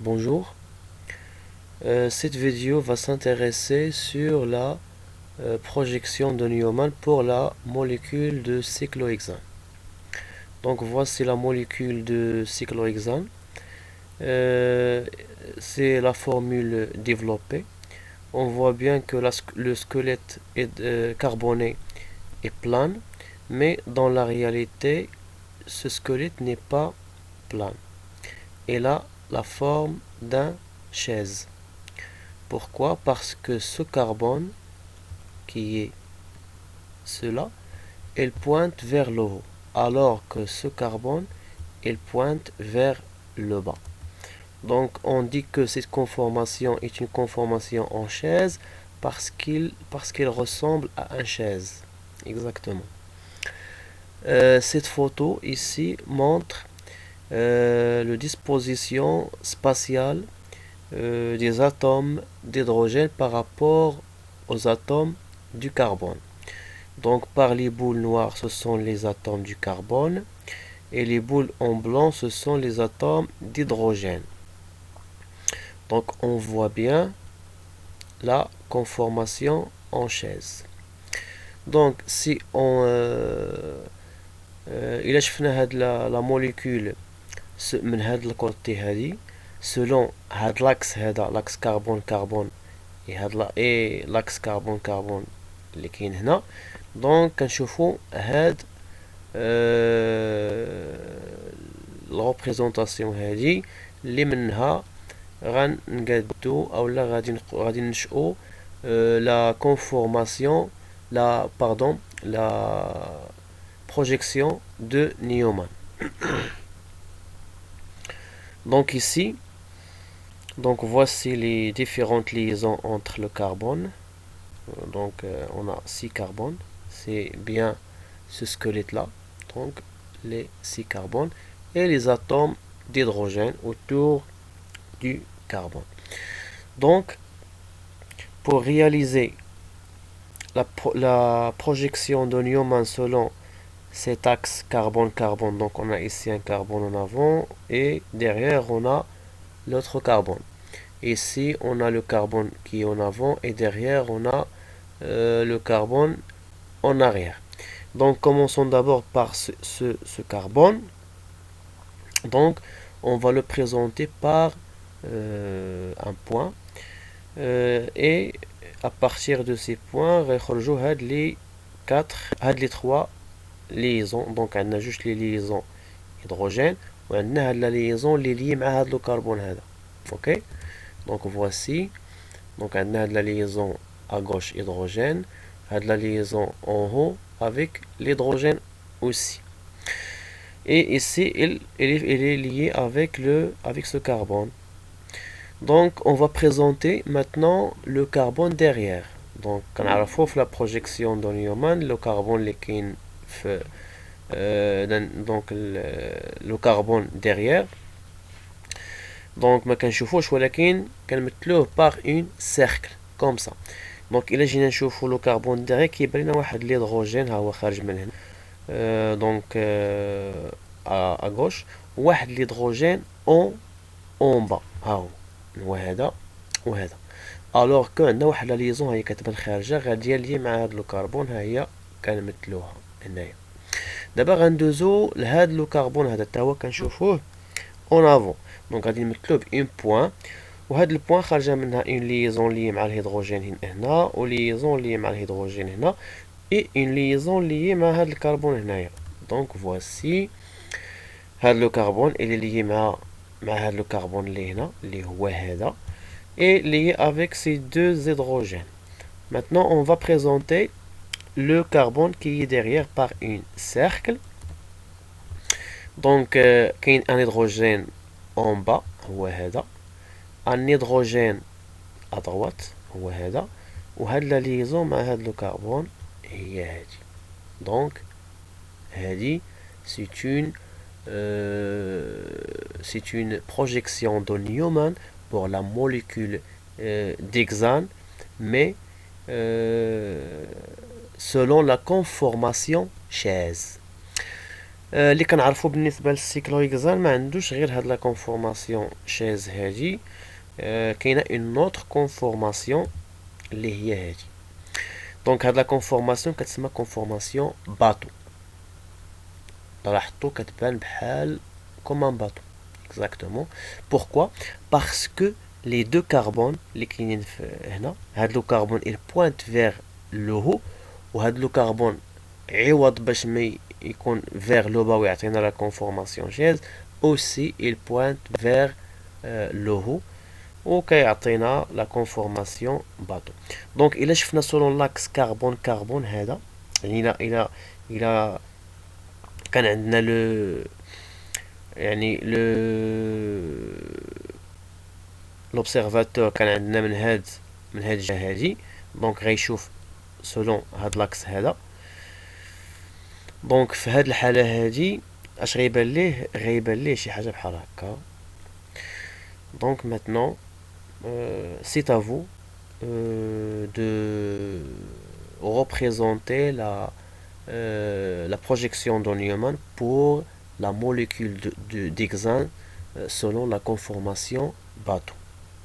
Bonjour. Cette vidéo va s'intéresser sur la projection de Newman pour la molécule de cyclohexane. Donc voici la molécule de cyclohexane. C'est la formule développée. On voit bien que le squelette carboné est plane, mais dans la réalité, ce squelette n'est pas plane. Il a la forme d'un chaise. Pourquoi? Parce que ce carbone, qui est cela, il pointe vers le haut, alors que ce carbone, il pointe vers le bas. Donc on dit que cette conformation est une conformation en chaise parce qu'il ressemble à une chaise. Exactement. Cette photo ici montre la disposition spatiale des atomes d'hydrogène par rapport aux atomes du carbone. Donc par les boules noires, ce sont les atomes du carbone et les boules en blanc, ce sont les atomes d'hydrogène. Donc on voit bien la conformation en chaise. Donc si on إلا شفنا هاد la molécule من هاد الكوتي هادي selon هاد لاكس هذا لاكس كربون كربون اي لاكس كربون كربون اللي كاين هنا. دونك كنشوفو هاد الريبريزونطاسيون هادي اللي منها غنقادو اولا غادي ننشئو لا كونفورماسيون la projection de Newman. Donc ici, donc voici les différentes liaisons entre le carbone. Donc on a 6 carbones, c'est bien ce squelette là, donc les 6 carbones et les atomes d'hydrogène autour du carbone. Donc pour réaliser la projection de Newman selon cet axe carbone-carbone, donc on a ici un carbone en avant et derrière on a l'autre carbone. Ici on a le carbone qui est en avant et derrière on a le carbone en arrière. Donc commençons d'abord par ce carbone. Donc on va le présenter par un point et à partir de ces points غيخرجوا les trois liaisons. Donc on a juste les liaisons hydrogène وعندنا هاد la liaison اللي liée مع هاد le carbone هذا. OK. Donc voici, donc on a la liaison à gauche hydrogène, on a la liaison en haut avec l'hydrogène aussi. Et ici, il est lié avec ce carbone. Donc on va présenter maintenant le carbone derrière. Donc on a la projection de Newman, le carbone qui donc le carbone derrière. Donc ما كنشوفوش ولكن كنمثلوه par une cercle comme ça. Donc الا جينا نشوفو لو كربون ديغي كيبان لنا واحد ليدروجين ها هو خارج من هنا دونك à gauche واحد ليدروجين en bas ها هو هذا وهذا. الوغ كو عندنا واحد لا ليزون ها هي كتبان خارجه غاديه لي مع هاد لو كربون ها هي كنمثلوها هنايا. دابا غندوزو لهاد لو كربون هذا حتى هو كنشوفوه en avant. Donc غادي نمثلو بان بوين وهاد البوين خارجه منها اون ليزون لي مع الهيدروجين هنا وليزون لي مع الهيدروجين هنا اي اون ليزون لي مع هاد الكربون هنايا. دونك فواسي هاد لو كربون اللي لي مع هاد لو كربون اللي هنا اللي هو هذا et lié avec ces deux hydrogènes. Maintenant on va présenter le carbone qui est derrière par une cercle. Donc كاين un hydrogène en bas هو هذا, un hydrogène à droite هو هذا, وهاد لا ليزون مع هاد لو كربون هي هادي. دونك هادي c'est une projection de Newman pour la molécule d'hexane, mais selon la conformation chaise. اللي كنعرفو بالنسبة للسيكلوهكزان ما عندوش غير هاد لا كونفورماسيون شاز هادي. كاينة اون اوتر كونفورماسيون اللي هي هادي. دونك هاد لا كونفورماسيون كتسمى كونفورماسيون باتو. لاحظتو كتبان بحال كوم ان باتو اكزاكتومون. بوركوا؟ باسكو لي دو كربون اللي كاينين هنا، هاد لو كربون il pointe vers le haut، وهاد لو كربون عوض باش ما يكون vers le bas ويعطينا لا كونفورماسيون شاز، aussi il pointe vers le haut وكيعطينا لا كونفورماسيون باتو. دونك الا شفنا سولون لاكس كربون كربون هذا، يعني الى كان عندنا لو يعني لوبسيرفاتور كان عندنا من هاد الجهه هادي، دونك غيشوف سولون هاد لاكس هذا. دونك في هاد الحاله هادي اش غيبان ليه شي حاجه بحال هكا. دونك maintenant c'est à vous de représenter la projection de Newman pour la molécule d'hexane selon la conformation Bateau.